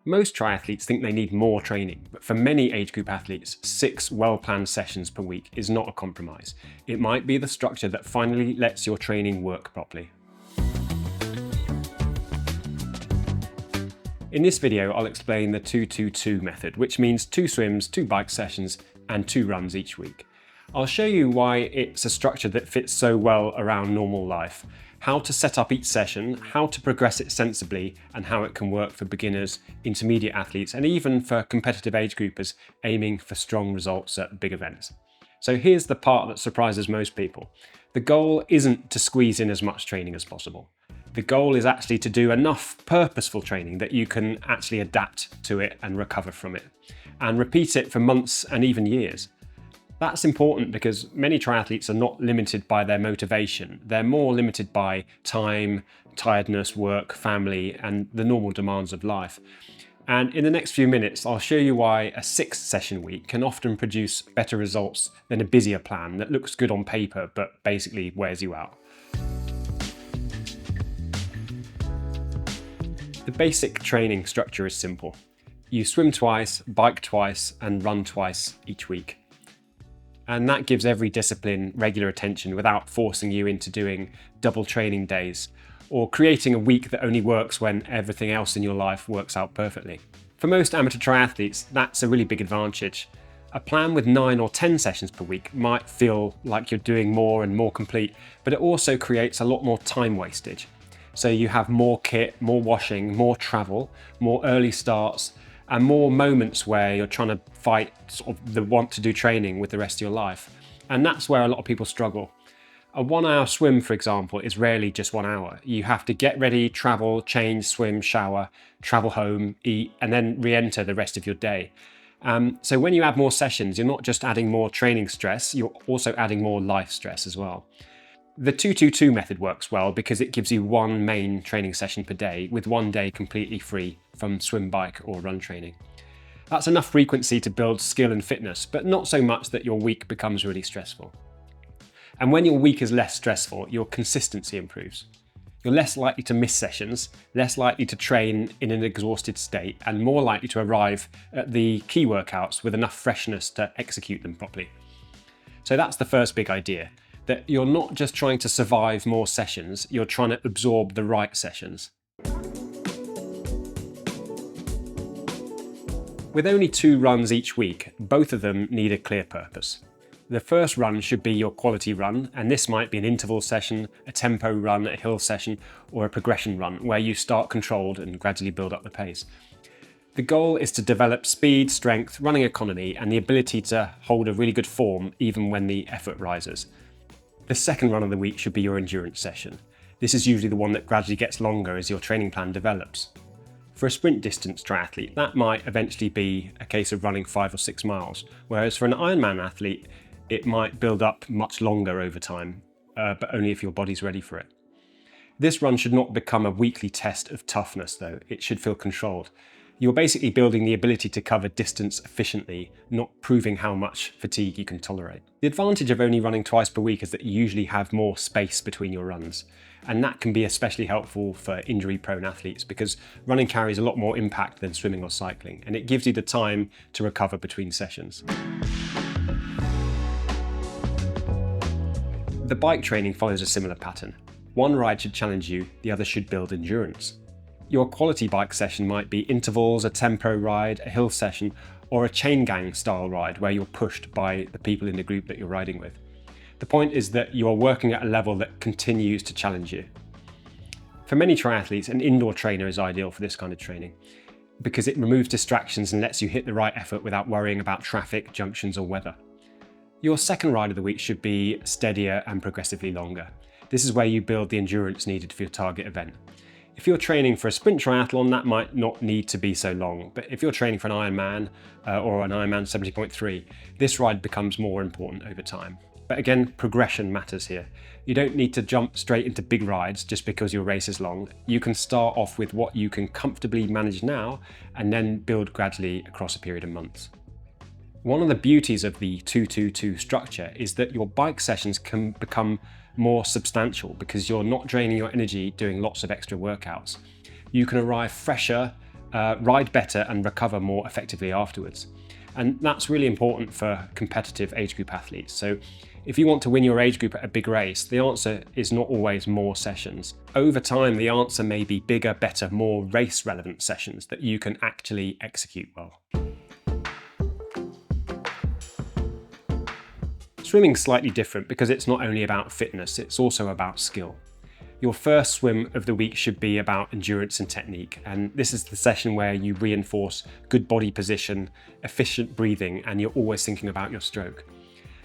Most triathletes think they need more training, but for many age group athletes, 6 well-planned sessions per week is not a compromise. It might be the structure that finally lets your training work properly. In this video, I'll explain the 2-2-2 method, which means 2 swims, 2 bike sessions, and 2 runs each week. I'll show you why it's a structure that fits so well around normal life, how to set up each session, how to progress it sensibly, and how it can work for beginners, intermediate athletes, and even for competitive age groupers aiming for strong results at big events. So here's the part that surprises most people. The goal isn't to squeeze in as much training as possible. The goal is actually to do enough purposeful training that you can actually adapt to it and recover from it, and repeat it for months and even years. That's important because many triathletes are not limited by their motivation. They're more limited by time, tiredness, work, family, and the normal demands of life. And in the next few minutes, I'll show you why a 6-session week can often produce better results than a busier plan that looks good on paper but basically wears you out. The basic training structure is simple. You swim twice, bike twice, and run twice each week. And that gives every discipline regular attention without forcing you into doing double training days or creating a week that only works when everything else in your life works out perfectly. For most amateur triathletes, that's a really big advantage. A plan with 9 or 10 sessions per week might feel like you're doing more and more complete, but it also creates a lot more time wastage. So you have more kit, more washing, more travel, more early starts, and more moments where you're trying to fight sort of the want to do training with the rest of your life. And that's where a lot of people struggle. A 1-hour swim, for example, is rarely just 1 hour. You have to get ready, travel, change, swim, shower, travel home, eat, and then re-enter the rest of your day. So when you add more sessions, you're not just adding more training stress, you're also adding more life stress as well. The 2-2-2 method works well because it gives you 1 main training session per day with 1 day completely free from swim, bike or run training. That's enough frequency to build skill and fitness, but not so much that your week becomes really stressful. And when your week is less stressful, your consistency improves. You're less likely to miss sessions, less likely to train in an exhausted state, and more likely to arrive at the key workouts with enough freshness to execute them properly. So that's the first big idea. That you're not just trying to survive more sessions, you're trying to absorb the right sessions. With only 2 runs each week, both of them need a clear purpose. The first run should be your quality run, and this might be an interval session, a tempo run, a hill session, or a progression run where you start controlled and gradually build up the pace. The goal is to develop speed, strength, running economy, and the ability to hold a really good form even when the effort rises. The second run of the week should be your endurance session. This is usually the one that gradually gets longer as your training plan develops. For a sprint distance triathlete, that might eventually be a case of running 5 or 6 miles, whereas for an Ironman athlete, it might build up much longer over time, but only if your body's ready for it. This run should not become a weekly test of toughness though, it should feel controlled. You're basically building the ability to cover distance efficiently, not proving how much fatigue you can tolerate. The advantage of only running twice per week is that you usually have more space between your runs. And that can be especially helpful for injury-prone athletes because running carries a lot more impact than swimming or cycling, and it gives you the time to recover between sessions. The bike training follows a similar pattern. 1 ride should challenge you, the other should build endurance. Your quality bike session might be intervals, a tempo ride, a hill session, or a chain gang style ride where you're pushed by the people in the group that you're riding with. The point is that you are working at a level that continues to challenge you. For many triathletes, an indoor trainer is ideal for this kind of training because it removes distractions and lets you hit the right effort without worrying about traffic, junctions, or weather. Your second ride of the week should be steadier and progressively longer. This is where you build the endurance needed for your target event. If you're training for a sprint triathlon, that might not need to be so long, but if you're training for an Ironman or an Ironman 70.3, this ride becomes more important over time. But again, progression matters here. You don't need to jump straight into big rides just because your race is long. You can start off with what you can comfortably manage now and then build gradually across a period of months. One of the beauties of the 2-2-2 structure is that your bike sessions can become more substantial because you're not draining your energy doing lots of extra workouts. You can arrive fresher, ride better and recover more effectively afterwards. And that's really important for competitive age group athletes. So if you want to win your age group at a big race, the answer is not always more sessions. Over time, the answer may be bigger, better, more race relevant sessions that you can actually execute well. Swimming's slightly different because it's not only about fitness, it's also about skill. Your first swim of the week should be about endurance and technique, and this is the session where you reinforce good body position, efficient breathing, and you're always thinking about your stroke.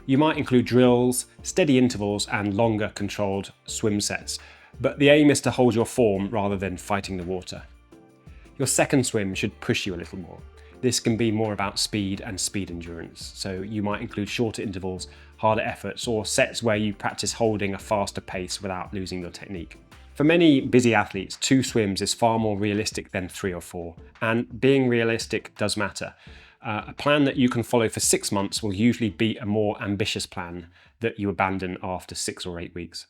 You might include drills, steady intervals, and longer controlled swim sets, but the aim is to hold your form rather than fighting the water. Your second swim should push you a little more. This can be more about speed and speed endurance, so you might include shorter intervals, harder efforts, or sets where you practice holding a faster pace without losing your technique. For many busy athletes, 2 swims is far more realistic than 3 or 4, and being realistic does matter. A plan that you can follow for 6 months will usually beat a more ambitious plan that you abandon after 6 or 8 weeks.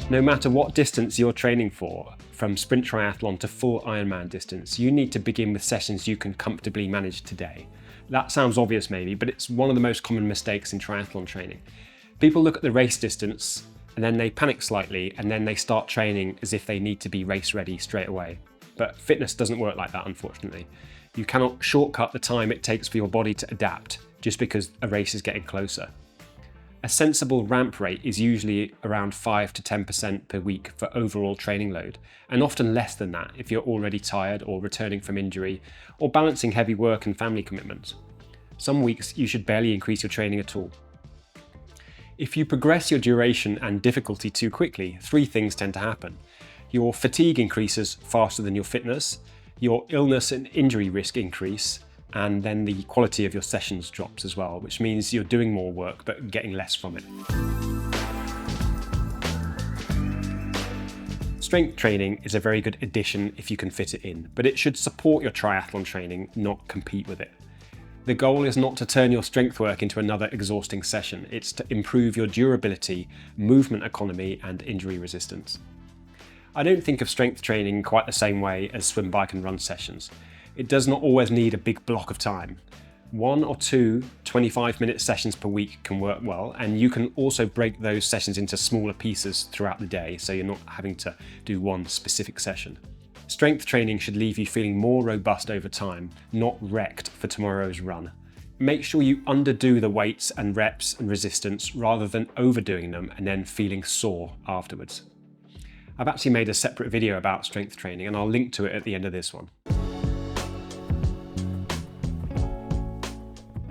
No matter what distance you're training for, from sprint triathlon to full Ironman distance, you need to begin with sessions you can comfortably manage today. That sounds obvious maybe, but it's one of the most common mistakes in triathlon training. People look at the race distance and then they panic slightly and then they start training as if they need to be race ready straight away. But fitness doesn't work like that, unfortunately. You cannot shortcut the time it takes for your body to adapt just because a race is getting closer. A sensible ramp rate is usually around 5 to 10% per week for overall training load, and often less than that if you're already tired or returning from injury or balancing heavy work and family commitments. Some weeks you should barely increase your training at all. If you progress your duration and difficulty too quickly, 3 things tend to happen. Your fatigue increases faster than your fitness, your illness and injury risk increase, and then the quality of your sessions drops as well, which means you're doing more work but getting less from it. Strength training is a very good addition if you can fit it in, but it should support your triathlon training, not compete with it. The goal is not to turn your strength work into another exhausting session, it's to improve your durability, movement economy, and injury resistance. I don't think of strength training quite the same way as swim, bike, and run sessions. It does not always need a big block of time. 1 or 2 25-minute sessions per week can work well, and you can also break those sessions into smaller pieces throughout the day so you're not having to do one specific session. Strength training should leave you feeling more robust over time, not wrecked for tomorrow's run. Make sure you underdo the weights and reps and resistance rather than overdoing them and then feeling sore afterwards. I've actually made a separate video about strength training and I'll link to it at the end of this one.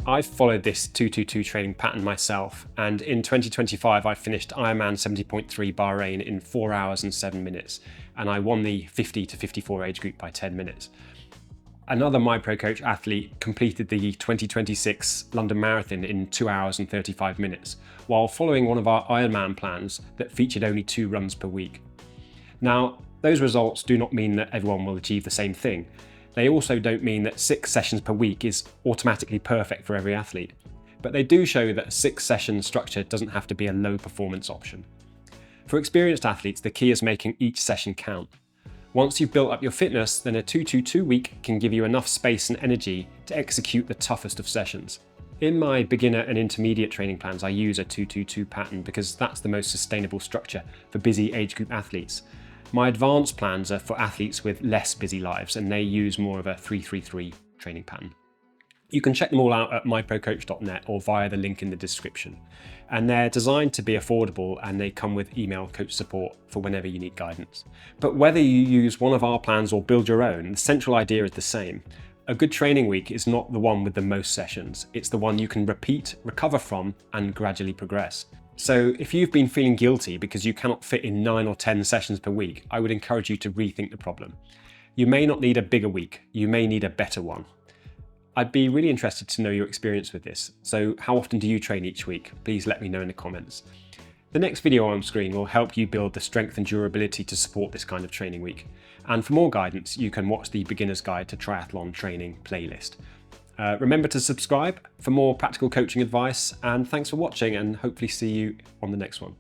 I've followed this 2-2-2 training pattern myself, and in 2025 I finished Ironman 70.3 Bahrain in 4 hours and 7 minutes, and I won the 50 to 54 age group by 10 minutes. Another MyProCoach athlete completed the 2026 London Marathon in 2 hours and 35 minutes, while following one of our Ironman plans that featured only 2 runs per week. Now, those results do not mean that everyone will achieve the same thing. They also don't mean that 6 sessions per week is automatically perfect for every athlete, but they do show that a 6-session structure doesn't have to be a low performance option. For experienced athletes, the key is making each session count. Once you've built up your fitness, then a 2-2-2 week can give you enough space and energy to execute the toughest of sessions. In my beginner and intermediate training plans, I use a 2-2-2 pattern because that's the most sustainable structure for busy age group athletes. My advanced plans are for athletes with less busy lives, and they use more of a 3-3-3 training pattern. You can check them all out at myprocoach.net or via the link in the description. And they're designed to be affordable, and they come with email coach support for whenever you need guidance. But whether you use one of our plans or build your own, the central idea is the same. A good training week is not the one with the most sessions. It's the one you can repeat, recover from, and gradually progress. So if you've been feeling guilty because you cannot fit in 9 or 10 sessions per week, I would encourage you to rethink the problem. You may not need a bigger week, you may need a better one. I'd be really interested to know your experience with this. So how often do you train each week? Please let me know in the comments. The next video on screen will help you build the strength and durability to support this kind of training week. And for more guidance, you can watch the Beginner's Guide to Triathlon Training playlist. Remember to subscribe for more practical coaching advice, and thanks for watching, and hopefully see you on the next one.